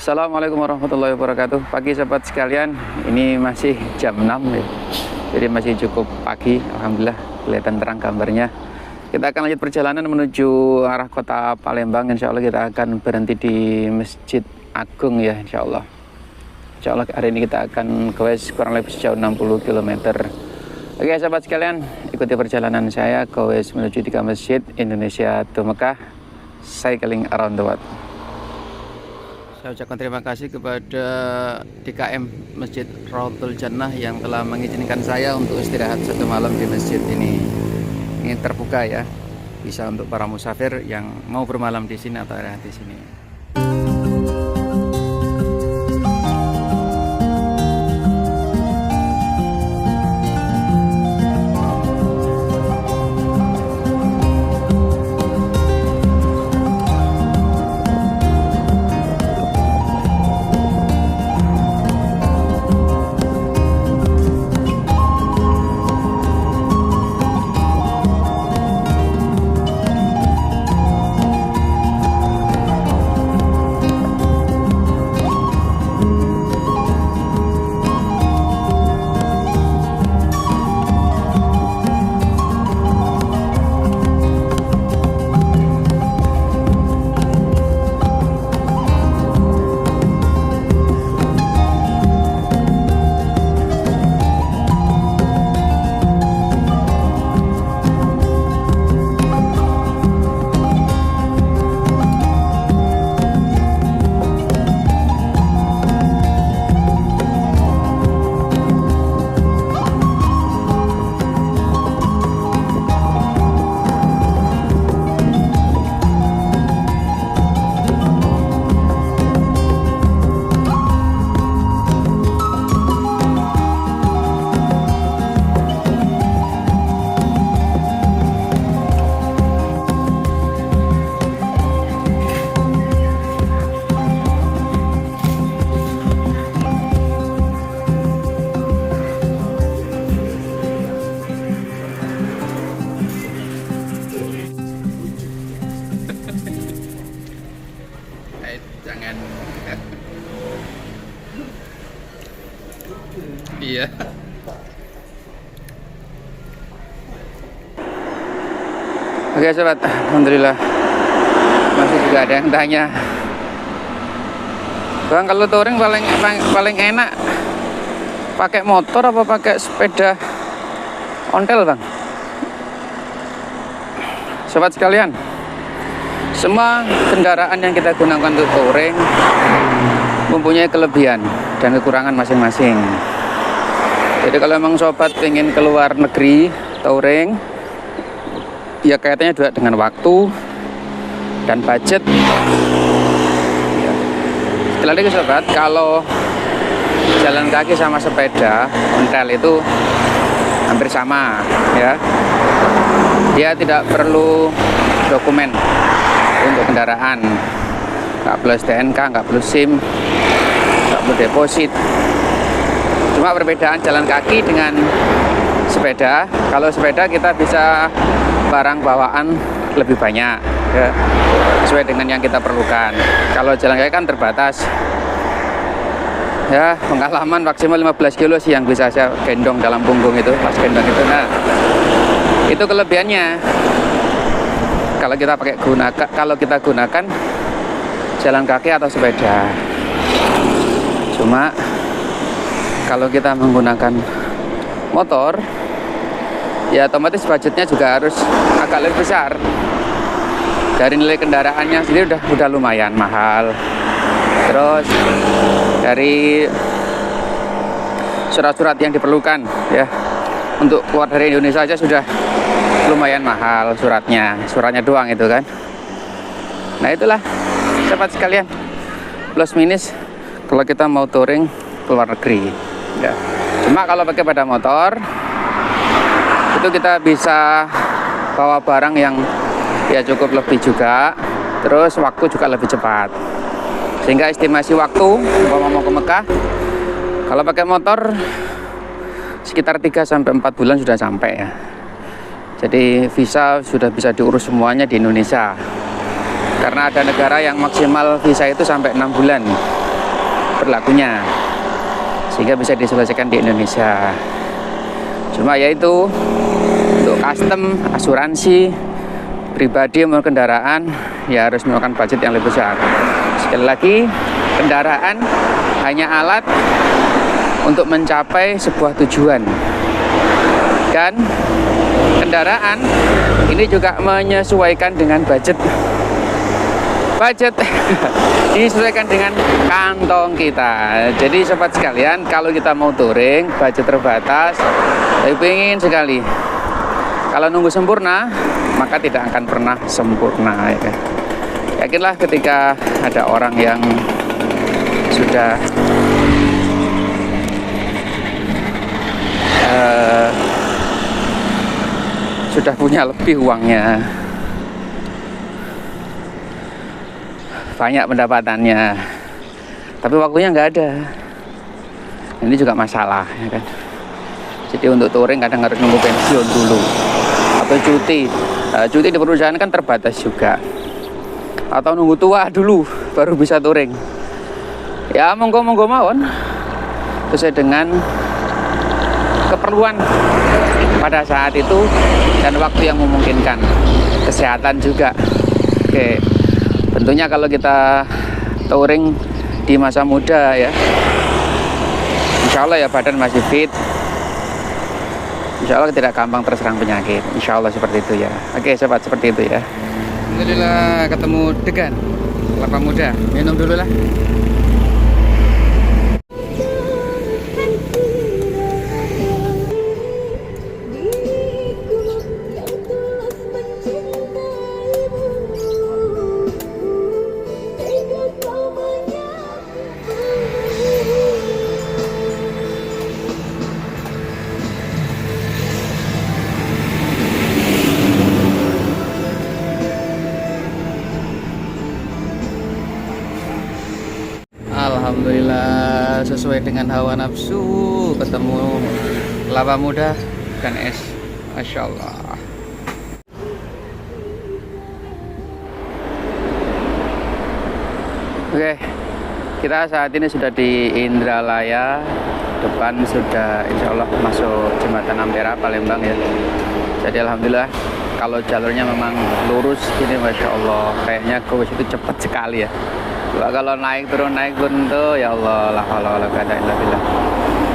Assalamualaikum warahmatullahi wabarakatuh. Pagi sahabat sekalian, ini masih jam 6 ya. Jadi masih cukup pagi, alhamdulillah kelihatan terang gambarnya. Kita akan lanjut perjalanan menuju arah kota Palembang. Insya Allah kita akan berhenti di Masjid Agung ya, insya Allah. Insya Allah hari ini kita akan goes kurang lebih sejauh 60 km. Oke sahabat sekalian, ikuti perjalanan saya goes menuju 3 masjid Indonesia to Mekah, cycling around the world. Saya ucapkan terima kasih kepada DKM Masjid Raudhul Jannah yang telah mengizinkan saya untuk istirahat satu malam di masjid ini. Ini terbuka ya, bisa untuk para musafir yang mau bermalam di sini atau ada di sini. Jangan. Iya. Oke sobat, alhamdulillah masih juga ada yang tanya, Bang, kalau touring paling enak pakai motor apa pakai sepeda ontel, Bang? Sobat sekalian, semua kendaraan yang kita gunakan untuk touring mempunyai kelebihan dan kekurangan masing-masing. Jadi kalau memang sobat ingin keluar negeri touring, ya kaitannya juga dengan waktu dan budget. Ya. Sekali lagi sobat, kalau jalan kaki sama sepeda ontel itu hampir sama ya. Dia tidak perlu dokumen untuk kendaraan, nggak perlu STNK, nggak perlu SIM, nggak perlu deposit. Cuma perbedaan jalan kaki dengan sepeda, kalau sepeda kita bisa barang bawaan lebih banyak ya, sesuai dengan yang kita perlukan. Kalau jalan kaki kan terbatas ya, pengalaman maksimal 15 kilo sih yang bisa saya gendong dalam punggung itu, pas gendong itu. Nah, itu kelebihannya kalau kita gunakan jalan kaki atau sepeda. Cuma kalau kita menggunakan motor, ya otomatis budgetnya juga harus agak lebih besar. Dari nilai kendaraannya sendiri udah lumayan mahal. Terus dari surat-surat yang diperlukan ya, untuk keluar dari Indonesia aja sudah lumayan mahal suratnya doang itu kan. Nah itulah sahabat sekalian, plus minus kalau kita mau touring keluar negeri ya. Cuma kalau pakai sepeda motor itu kita bisa bawa barang yang ya cukup lebih juga, terus waktu juga lebih cepat, sehingga estimasi waktu mau ke Mekah kalau pakai motor sekitar 3-4 bulan sudah sampai ya. Jadi visa sudah bisa diurus semuanya di Indonesia. Karena ada negara yang maksimal visa itu sampai 6 bulan. berlakunya, sehingga bisa diselesaikan di Indonesia. Cuma yaitu untuk custom, asuransi, pribadi maupun kendaraan, ya harus melakukan budget yang lebih besar. Sekali lagi, kendaraan hanya alat untuk mencapai sebuah tujuan, dan kendaraan ini juga menyesuaikan dengan budget disesuaikan dengan kantong kita. Jadi sobat sekalian, kalau kita mau touring, budget terbatas, tapi pengen sekali kalau nunggu sempurna, maka tidak akan pernah sempurna, ya kan? Yakinlah ketika ada orang yang sudah punya lebih uangnya, banyak pendapatannya, tapi waktunya nggak ada. Ini juga masalah, ya kan? Jadi untuk touring kadang harus nunggu pensiun dulu, atau cuti di perusahaan kan terbatas juga, atau nunggu tua dulu baru bisa touring. Ya monggo mawon, sesuai dengan keperluan pada saat itu dan waktu yang memungkinkan, kesehatan juga. Oke, tentunya kalau kita touring di masa muda ya, insya Allah ya badan masih fit, insya Allah tidak gampang terserang penyakit, insya Allah seperti itu ya. Oke sobat, seperti itu ya. Alhamdulillah ketemu degan kelapa muda, minum dulu lah. Alhamdulillah sesuai dengan hawa nafsu, ketemu kelapa muda dan es, Masya Allah. Oke, kita saat ini sudah di Indralaya, depan sudah insya Allah masuk jembatan Ampera Palembang ya. Jadi alhamdulillah kalau jalurnya memang lurus ini, Masya Allah, kayaknya Gowes itu cepat sekali ya. Kalau naik turun tuh ya Allah, la haula wala quwata illa billah.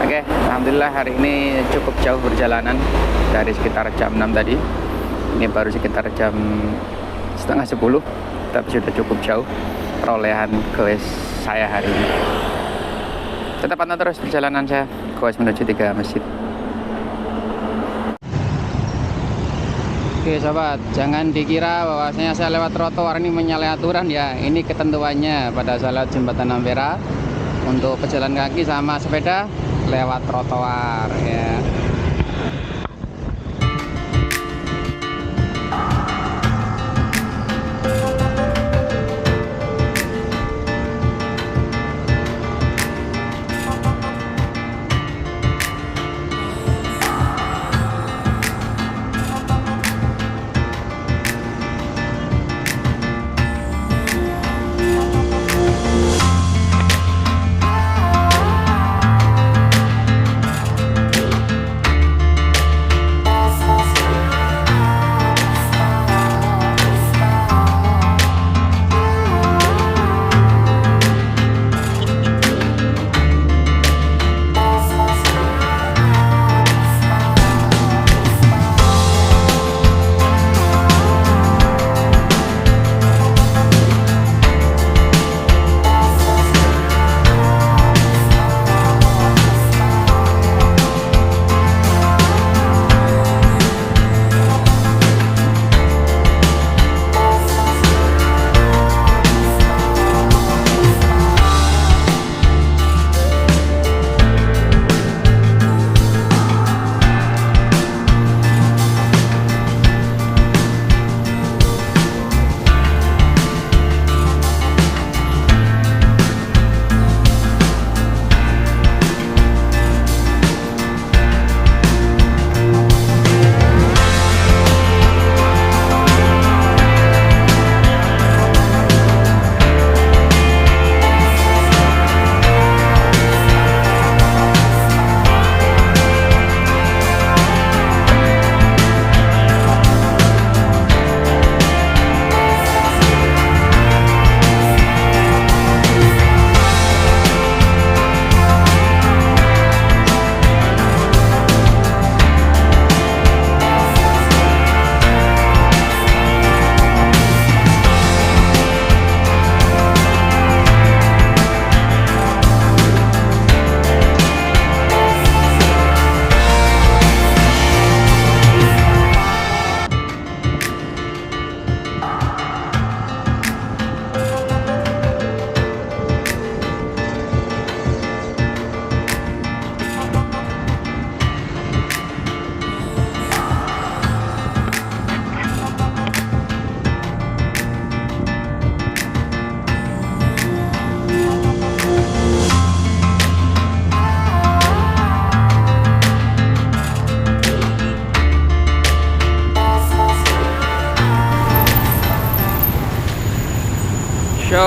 Oke, alhamdulillah hari ini cukup jauh perjalanan dari sekitar jam 6 tadi. Ini baru sekitar jam setengah 10, tapi sudah cukup jauh perolehan Gowes saya hari ini. Tetap pantau terus perjalanan saya Gowes menuju 3 masjid. Oke sobat, jangan dikira bahwasanya saya lewat trotoar ini menyalahi aturan ya. Ini ketentuannya pada saat jembatan Ampera, untuk pejalan kaki sama sepeda lewat trotoar ya.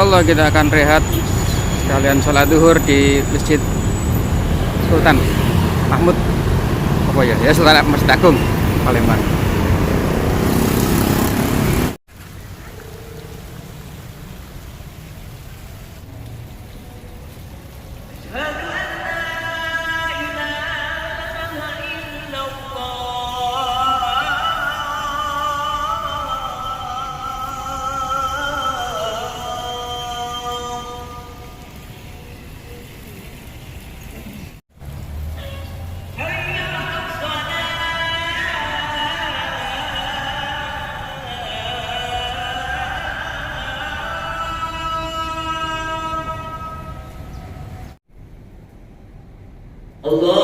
Allah kita akan rehat sekalian sholat duhur di Masjid Sultan Mahmud apa ya? Ya Sultan Masjid Agung Palembang. Allah